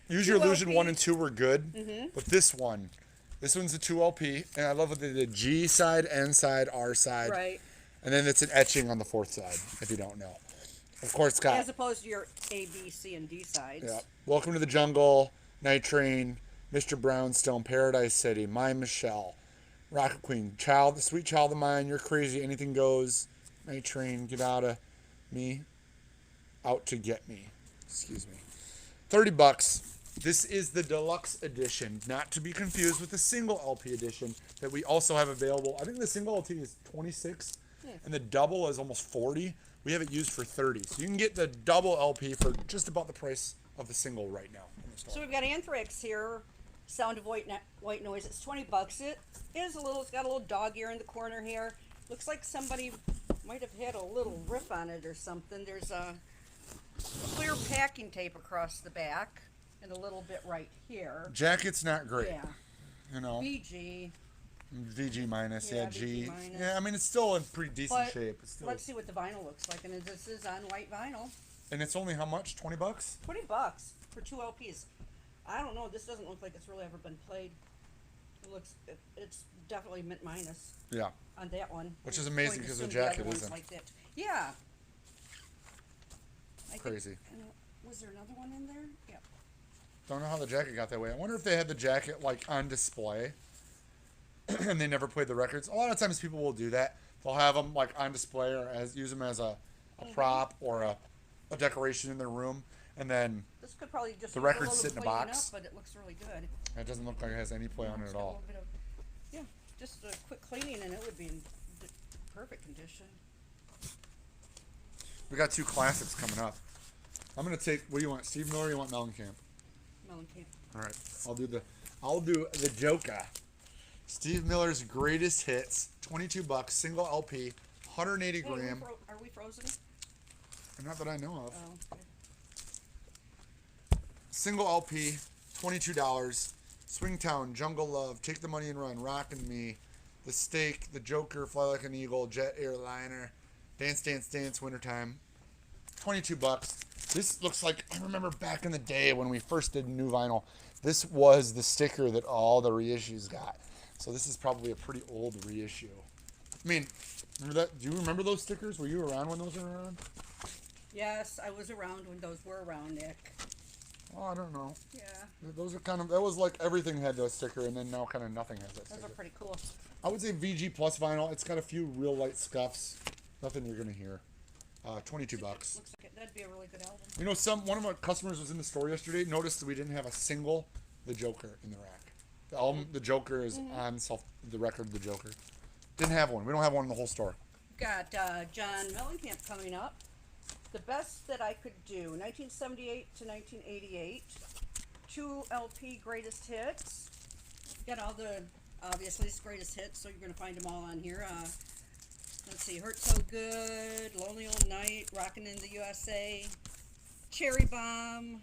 Use Your 2 Illusion LP. 1 and 2 were good, but this one's a 2 LP, and I love what they did. G side, N side, R side, Right. and then it's an etching on the fourth side, if you don't know. Of course, it's got As opposed to your A, B, C, and D sides. yeah. Welcome to the Jungle, Night Train, Mr. Brownstone, Paradise City, My Michelle, Rocket Queen, Child, Sweet Child of Mine, You're Crazy, Anything Goes, Night Train, Get Out of Me, Out to Get Me. Excuse me. $30. This is the deluxe edition, not to be confused with the single LP edition that we also have available. I think the single LP is 26, and the double is almost 40. We have it used for 30, so you can get the double LP for just about the price of the single right now in the store. So we've got Anthrax here, Sound of White Noise. It's $20. It is a little. It's got a little dog ear in the corner here. Looks like somebody might have had a little rip on it or something. There's a clear packing tape across the back and a little bit right here. Jacket's not great, Yeah. you know. VG. VG minus, Yeah, yeah, G. VG minus. Yeah, I mean, it's still in pretty decent But shape. It's still, let's see what the vinyl looks like. And this is on white vinyl. and it's only how much? $20? $20 for 2 LPs. I don't know. This doesn't look like it's really ever been played. It's definitely mint minus Yeah. on that one. Which is I'm amazing going to 'cause the assume other jacket ones isn't. like that. Yeah. I Crazy. Think, was there another one in there? Yeah. Don't know how the jacket got that way. I wonder if they had the jacket like on display and they never played the records. A lot of times people will do that. They'll have them like on display or use them as a prop or a decoration in their room, and then This could probably just The use a records little sit in a cleaning box. up, but it looks really good. it doesn't look like it has any play on it It's at got a all. little bit of, yeah, just a quick cleaning and it would be in perfect condition. We got 2 classics coming up. I'm gonna take. What do you want, Steve Miller? Or you want Mellencamp? Mellencamp. All right, I'll do the Joker. Steve Miller's greatest hits, $22, single LP, 180 Hey, gram. are we frozen? Not that I know of. Oh, okay. Single LP, $22. Swingtown, Jungle Love, Take the Money and Run, Rockin' Me, The Stake, The Joker, Fly Like an Eagle, Jet Airliner, Dance Dance Dance, Wintertime. $22. This looks like, I remember back in the day when we first did new vinyl, this was the sticker that all the reissues got. So this is probably a pretty old reissue. I mean, remember that? Do you remember those stickers? Were you around when those were around? Yes, I was around when those were around, Nick. Oh, I don't know. Yeah, Those are kind of, that was like everything had that sticker, and then now kind of nothing has that those sticker. are pretty cool. I would say VG plus vinyl. It's got a few real light scuffs. Nothing you're gonna hear. $22. Looks like that'd be a really good album. You know, one of our customers was in the store yesterday. Noticed that we didn't have a single The Joker in the rack. The album, The Joker, is on the record. The Joker didn't have one. We don't have one in the whole store. We've got John Mellencamp coming up. The best that I could do, 1978 to 1988. 2 LP greatest hits. Got all the, obviously, it's greatest hits, so you're going to find them all on here. Let's see, Hurt So Good, Lonely Old Night, Rockin' in the USA, Cherry Bomb,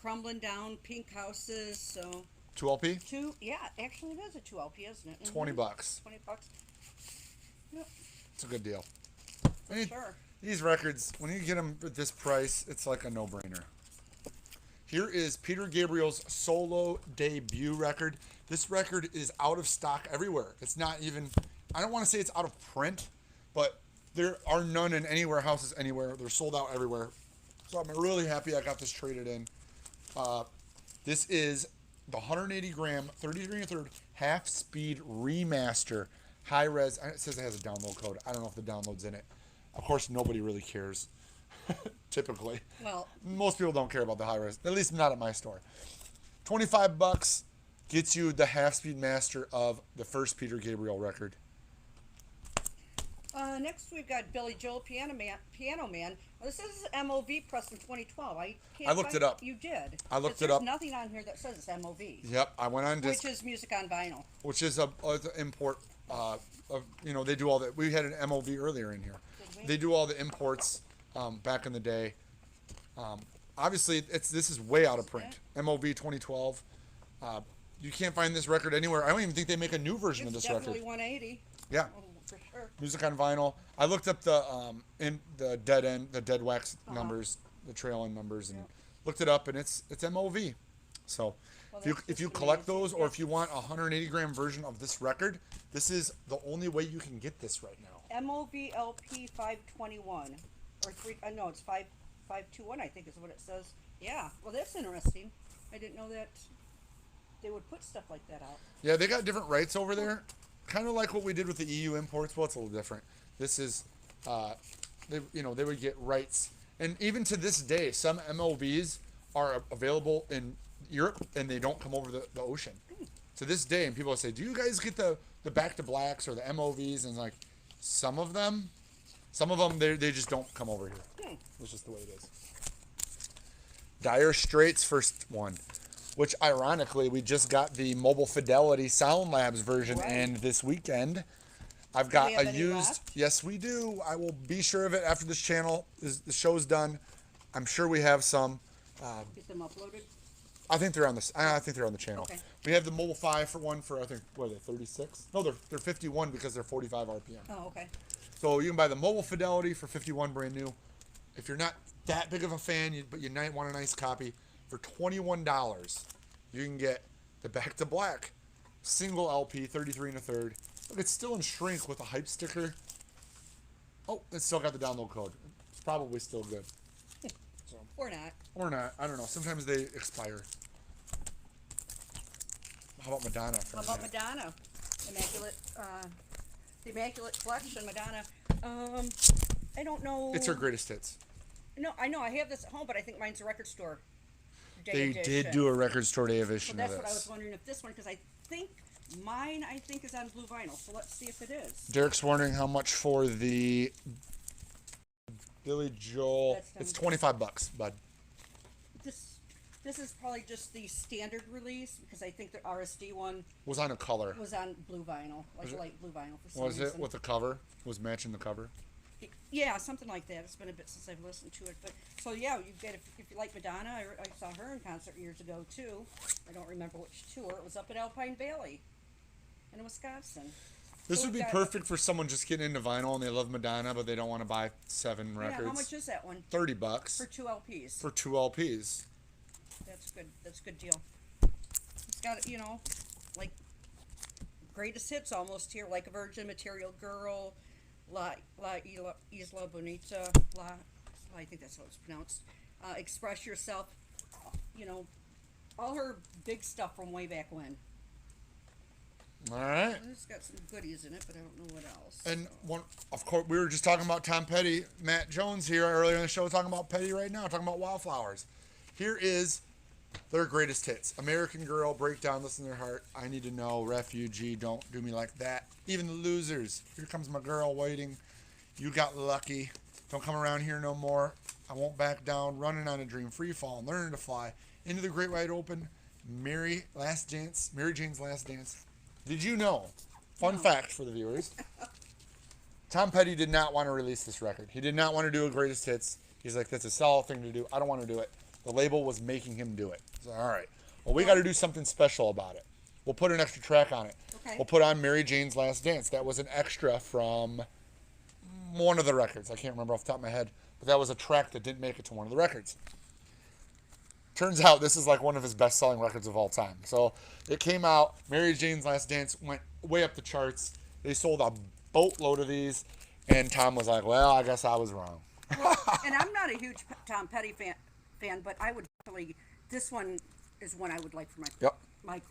Crumbling Down, Pink Houses, so 2 LP, yeah, actually it is a 2 LP, isn't it? $20. $20. Yep, It's a good deal. for sure. These records, when you get them at this price, it's like a no-brainer. Here is Peter Gabriel's solo debut record. This record is out of stock everywhere. It's not even, I don't want to say it's out of print, but there are none in any warehouses anywhere. They're sold out everywhere. So I'm really happy I got this traded in. This is the 180 gram, 33 1/3 half speed remaster, high res. It says it has a download code. I don't know if the download's in it. Of course, nobody really cares, typically. Well, Most people don't care about the high res, at least not at my store. $25 gets you the half speed master of the first Peter Gabriel record. Next we've got Billy Joel, Piano Man. Well, this is MOV pressed in 2012. I looked it up. You did. I looked 'Cause it up. There's nothing on here that says it's MOV. Yep, I went on disc, Which is music on vinyl. which is a import. They do all that. We had an MOV earlier in here. Did we? They do all the imports back in the day. Obviously, this is way out of print. MOV 2012. You can't find this record anywhere. I don't even think they make a new version of It's this record. definitely 180. Yeah, Oh, for sure. music on vinyl. I looked up the dead wax numbers, the trail end numbers, and looked it up, and it's MOV. So Well, if you that's if you just collect amazing. those, or if you want a 180 gram version of this record, this is the only way you can get this right now. MOV LP 521 or 3. No, it's 521. I think is what it says. Yeah. Well, that's interesting. I didn't know that they would put stuff like that out. Yeah, they got different rights over there, kind of like what we did with the EU imports. Well, it's a little different. This is, they would get rights, and even to this day, some MOVs are available in Europe and they don't come over the ocean. To this day, and people say, "Do you guys get the back to blacks or the MOVs?" And like, some of them, they just don't come over here. It's just the way it is. Dire Straits first one, which ironically we just got the Mobile Fidelity Sound Labs version Right. and this weekend. I've got we have a any used. left? Yes, we do. I will be sure of it after this channel the show's done. I'm sure we have some. Get them uploaded. I think they're on this. I think they're on the channel. Okay. We have the Mobile 5 for one for I think what are they 36? No, they're 51 because they're 45 RPM. Oh, okay. So you can buy the Mobile Fidelity for 51 brand new. If you're not that big of a fan, but you might want a nice copy, for $21, you can get the Back to Black single LP 33 and a third. Look, it's still in shrink with a hype sticker. Oh, it's still got the download code. It's probably still good. So, Or not. or not. I don't know. Sometimes they expire. How about Madonna? How about Madonna? The Immaculate Collection, Madonna. I don't know. It's her greatest hits. No, I know. I have this at home, but I think mine's a record store. Day They edition. did do a record store day So edition that's of what I was this. wondering if this one, because I think mine, is on blue vinyl. So let's see if it is. Derek's wondering how much for the Billy Joel. That's done. It's $25, bud. This is probably just the standard release because I think the RSD one Was on a color. was on blue vinyl, like Was it- light blue vinyl for some Was reason. it with the cover? Was matching the cover? Yeah, something like that. It's been a bit since I've listened to it, but so yeah, you get if you like Madonna. I saw her in concert years ago too. I don't remember which tour. It was up at Alpine Valley, in Wisconsin. This So would we've be got- perfect for someone just getting into vinyl and they love Madonna, but they don't want to buy 7 records. Yeah, how much is that one? $30 For 2 LPs. for 2 LPs. That's good. That's a good deal. It's got like greatest hits almost here, like a Virgin, Material Girl, La Isla Bonita, I think that's how it's pronounced. Express Yourself. All her big stuff from way back when. All right. It's got some goodies in it, but I don't know what else. And one, of course, we were just talking about Tom Petty. Matt Jones here earlier in the show talking about Petty right now, talking about Wildflowers. Here is their greatest hits. American Girl, Breakdown, Listen to Their Heart, I Need to Know, Refugee, Don't Do Me Like That. Even the Losers, Here Comes My Girl, Waiting, You Got Lucky, Don't Come Around Here No More, I Won't Back Down, Running on a Dream, Free Fall, Learning to Fly, Into the Great Wide Open, Mary Jane's Last Dance. Did you know, fun fact for the viewers, Tom Petty did not want to release this record. He did not want to do a greatest hits. He's like, that's a solid thing to do. I don't want to do it. The label was making him do it. So, all right. Well, we got to do something special about it. We'll put an extra track on it. Okay. We'll put on Mary Jane's Last Dance. That was an extra from one of the records. I can't remember off the top of my head. But that was a track that didn't make it to one of the records. Turns out this is like one of his best-selling records of all time. So it came out. Mary Jane's Last Dance went way up the charts. They sold a boatload of these. And Tom was like, well, I guess I was wrong. And I'm not a huge Tom Petty fan, but I would definitely. This one is one I would like for my.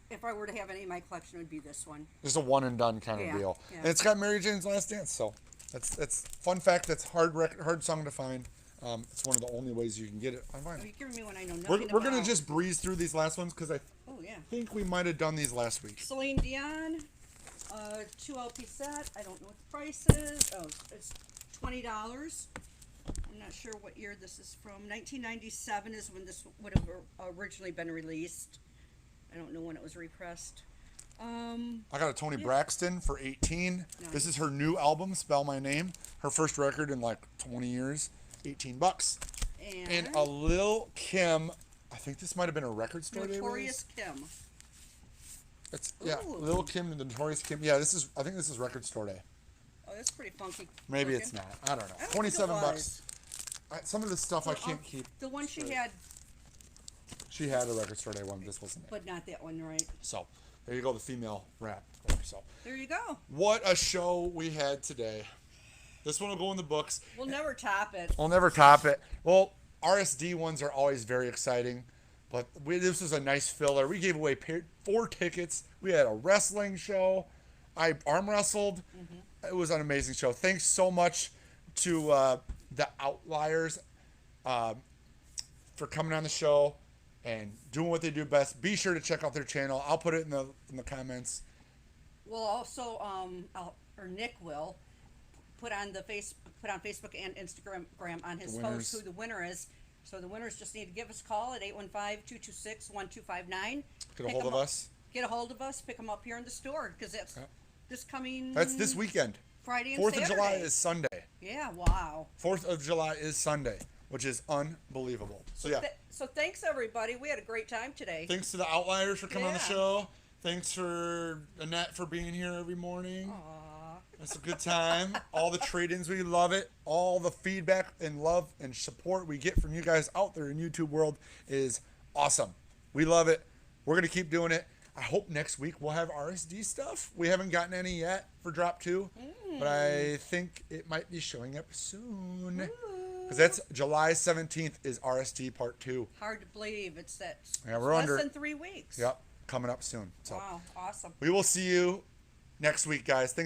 If I were to have any in my collection, it would be this one. Just a one and done kind of Yeah, deal. yeah. And it's got Mary Jane's Last Dance, so that's fun fact. That's hard song to find. It's one of the only ways you can get it on Are vinyl. you giving me one I know We're nothing gonna about? just breeze through these last ones because I Oh yeah. think we might have done these last week. Celine Dion. 2 LP set. I don't know what the price is. Oh, it's $20. I'm not sure what year this is from. 1997 is when this would have originally been released. I don't know when it was repressed. I got a Tony Braxton for 18. Nice. This is her new album, Spell My Name. Her first record in like 20 years. $18. And a Lil Kim. I think this might have been a record store day Notorious Kim. It's Ooh. Lil Kim and the Notorious Kim. Yeah, I think this is record store day. Oh, that's pretty funky. Maybe looking. it's not. I don't know. I don't think it 27 was. bucks. Some of the stuff I can't keep. The one she straight. had, She had a record store day one. This wasn't it. but not that one, right? So there you go, the female rap. So There you go. what a show we had today. This one will go in the books. We'll never top it. I'll never top it. Well, RSD ones are always very exciting, but this was a nice filler. We gave away 4 tickets. We had a wrestling show. I arm wrestled. It was an amazing show. Thanks so much to the Outliers for coming on the show and doing what they do best. Be sure to check out their channel. I'll put it in the comments. We'll also, Nick will put on Facebook and Instagram on his post who the winner is. So the winners just need to give us a call at 815-226-1259. Get a hold of us. Get a hold of us. Pick them up here in the store because that's this coming. That's this weekend. Friday and 4th Saturday. of July is Sunday. Yeah, wow. 4th of July is Sunday, which is unbelievable. So yeah, So thanks everybody. We had a great time today. thanks to the Outliers for coming on the Yeah. show. Thanks for Annette for being here every morning. Aw. It's a good time. All the trade-ins, we love it. All the feedback and love and support we get from you guys out there in YouTube world is awesome. We love it. We're going to keep doing it. I hope next week we'll have RSD stuff. We haven't gotten any yet for drop 2, but I think it might be showing up soon. Because that's July 17th is RSD part 2. Hard to believe it's that. Yeah, we're less under. than 3 weeks. Yep, coming up soon. So Wow, awesome. we will see you next week, guys. Thanks.